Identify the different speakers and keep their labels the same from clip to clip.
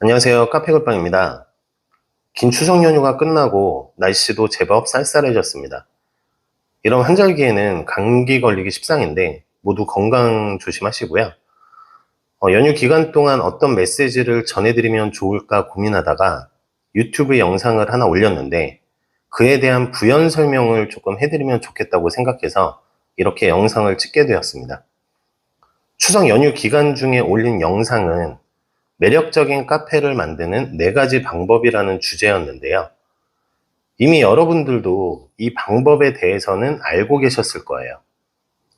Speaker 1: 안녕하세요. 카페골빵입니다. 긴 추석 연휴가 끝나고 날씨도 제법 쌀쌀해졌습니다. 이런 환절기에는 감기 걸리기 십상인데 모두 건강 조심하시고요. 연휴 기간 동안 어떤 메시지를 전해드리면 좋을까 고민하다가 유튜브 영상을 하나 올렸는데 그에 대한 부연 설명을 조금 해드리면 좋겠다고 생각해서 이렇게 영상을 찍게 되었습니다. 추석 연휴 기간 중에 올린 영상은 매력적인 카페를 만드는 4가지 방법이라는 주제였는데요. 이미 여러분들도 이 방법에 대해서는 알고 계셨을 거예요.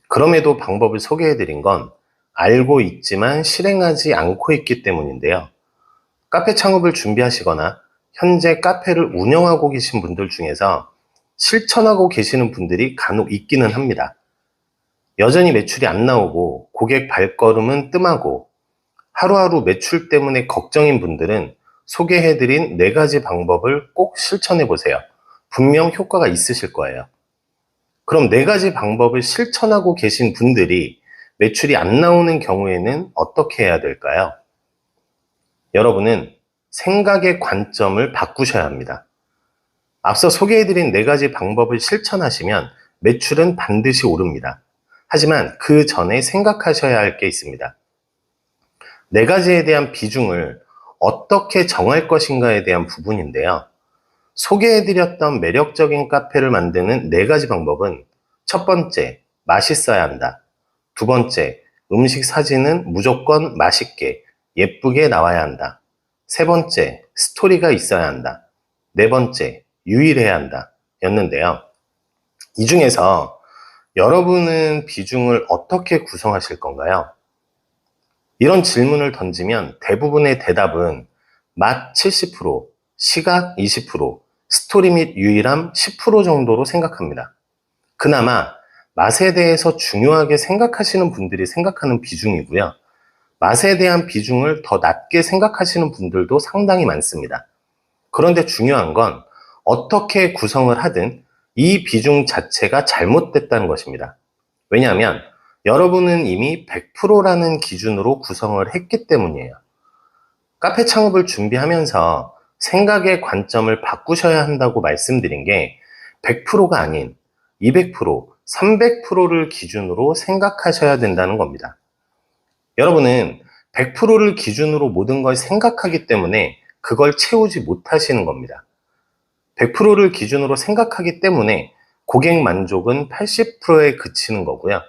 Speaker 1: 그럼에도 방법을 소개해드린 건 알고 있지만 실행하지 않고 있기 때문인데요. 카페 창업을 준비하시거나 현재 카페를 운영하고 계신 분들 중에서 실천하고 계시는 분들이 간혹 있기는 합니다. 여전히 매출이 안 나오고 고객 발걸음은 뜸하고 하루하루 매출 때문에 걱정인 분들은 소개해드린 4가지 방법을 꼭 실천해보세요. 분명 효과가 있으실 거예요. 그럼 4가지 방법을 실천하고 계신 분들이 매출이 안 나오는 경우에는 어떻게 해야 될까요? 여러분은 생각의 관점을 바꾸셔야 합니다. 앞서 소개해드린 4가지 방법을 실천하시면 매출은 반드시 오릅니다. 하지만 그 전에 생각하셔야 할 게 있습니다. 4가지에 대한 비중을 어떻게 정할 것인가에 대한 부분인데요. 소개해드렸던 매력적인 카페를 만드는 4가지 방법은 첫 번째, 맛있어야 한다. 두 번째, 음식 사진은 무조건 맛있게, 예쁘게 나와야 한다. 세 번째, 스토리가 있어야 한다. 네 번째, 유일해야 한다. 였는데요. 이 중에서 여러분은 비중을 어떻게 구성하실 건가요? 이런 질문을 던지면 대부분의 대답은 맛 70%, 시각 20%, 스토리 및 유일함 10% 정도로 생각합니다. 그나마 맛에 대해서 중요하게 생각하시는 분들이 생각하는 비중이고요. 맛에 대한 비중을 더 낮게 생각하시는 분들도 상당히 많습니다. 그런데 중요한 건 어떻게 구성을 하든 이 비중 자체가 잘못됐다는 것입니다. 왜냐하면 여러분은 이미 100%라는 기준으로 구성을 했기 때문이에요. 카페 창업을 준비하면서 생각의 관점을 바꾸셔야 한다고 말씀드린 게 100%가 아닌 200%, 300%를 기준으로 생각하셔야 된다는 겁니다. 여러분은 100%를 기준으로 모든 걸 생각하기 때문에 그걸 채우지 못하시는 겁니다. 100%를 기준으로 생각하기 때문에 고객 만족은 80%에 그치는 거고요.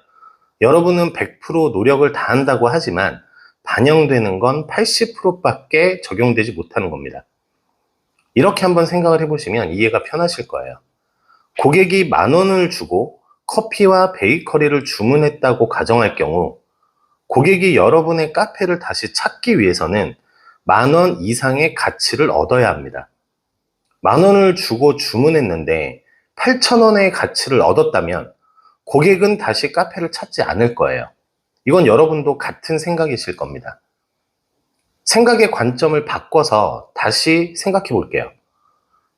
Speaker 1: 여러분은 100% 노력을 다한다고 하지만 반영되는 건 80%밖에 적용되지 못하는 겁니다. 이렇게 한번 생각을 해보시면 이해가 편하실 거예요. 고객이 10,000원을 주고 커피와 베이커리를 주문했다고 가정할 경우 고객이 여러분의 카페를 다시 찾기 위해서는 10,000원 이상의 가치를 얻어야 합니다. 10,000원을 주고 주문했는데 8,000원의 가치를 얻었다면 고객은 다시 카페를 찾지 않을 거예요. 이건 여러분도 같은 생각이실 겁니다. 생각의 관점을 바꿔서 다시 생각해 볼게요.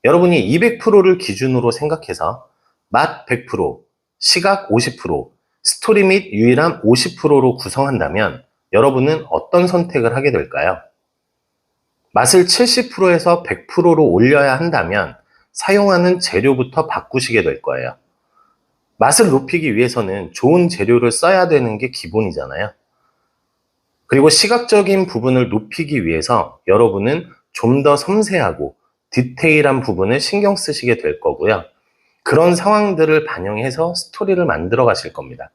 Speaker 1: 여러분이 200%를 기준으로 생각해서 맛 100%, 시각 50%, 스토리 및 유일함 50%로 구성한다면 여러분은 어떤 선택을 하게 될까요? 맛을 70%에서 100%로 올려야 한다면 사용하는 재료부터 바꾸시게 될 거예요. 맛을 높이기 위해서는 좋은 재료를 써야 되는 게 기본이잖아요. 그리고 시각적인 부분을 높이기 위해서 여러분은 좀 더 섬세하고 디테일한 부분을 신경 쓰시게 될 거고요. 그런 상황들을 반영해서 스토리를 만들어 가실 겁니다.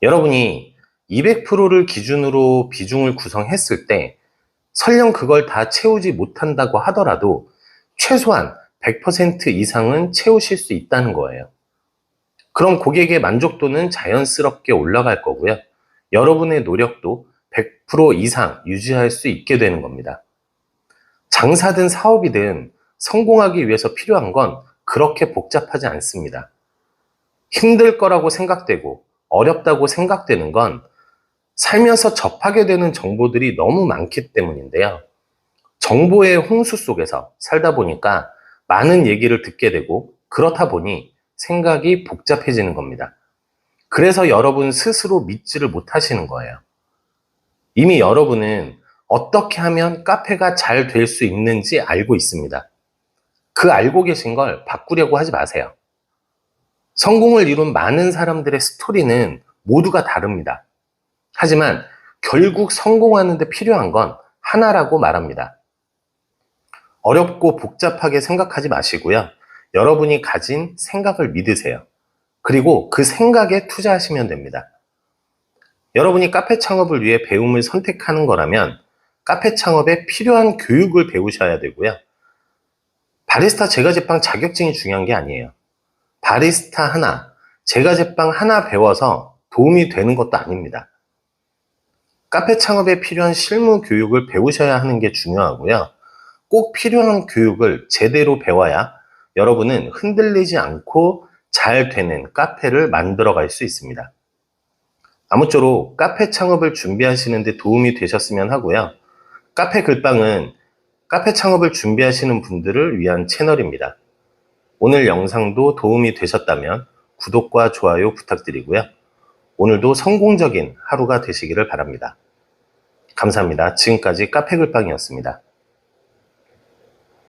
Speaker 1: 여러분이 200%를 기준으로 비중을 구성했을 때 설령 그걸 다 채우지 못한다고 하더라도 최소한 100% 이상은 채우실 수 있다는 거예요. 그럼 고객의 만족도는 자연스럽게 올라갈 거고요. 여러분의 노력도 100% 이상 유지할 수 있게 되는 겁니다. 장사든 사업이든 성공하기 위해서 필요한 건 그렇게 복잡하지 않습니다. 힘들 거라고 생각되고 어렵다고 생각되는 건 살면서 접하게 되는 정보들이 너무 많기 때문인데요. 정보의 홍수 속에서 살다 보니까 많은 얘기를 듣게 되고 그렇다 보니 생각이 복잡해지는 겁니다. 그래서 여러분 스스로 믿지를 못하시는 거예요. 이미 여러분은 어떻게 하면 카페가 잘 될 수 있는지 알고 있습니다. 그 알고 계신 걸 바꾸려고 하지 마세요. 성공을 이룬 많은 사람들의 스토리는 모두가 다릅니다. 하지만 결국 성공하는 데 필요한 건 하나라고 말합니다. 어렵고 복잡하게 생각하지 마시고요. 여러분이 가진 생각을 믿으세요. 그리고 그 생각에 투자하시면 됩니다. 여러분이 카페 창업을 위해 배움을 선택하는 거라면 카페 창업에 필요한 교육을 배우셔야 되고요. 바리스타 제과제빵 자격증이 중요한 게 아니에요. 바리스타 하나, 제과제빵 하나 배워서 도움이 되는 것도 아닙니다. 카페 창업에 필요한 실무 교육을 배우셔야 하는 게 중요하고요. 꼭 필요한 교육을 제대로 배워야 여러분은 흔들리지 않고 잘 되는 카페를 만들어 갈 수 있습니다. 아무쪼록 카페 창업을 준비하시는데 도움이 되셨으면 하고요. 카페 글빵은 카페 창업을 준비하시는 분들을 위한 채널입니다. 오늘 영상도 도움이 되셨다면 구독과 좋아요 부탁드리고요. 오늘도 성공적인 하루가 되시기를 바랍니다. 감사합니다. 지금까지 카페 글빵이었습니다.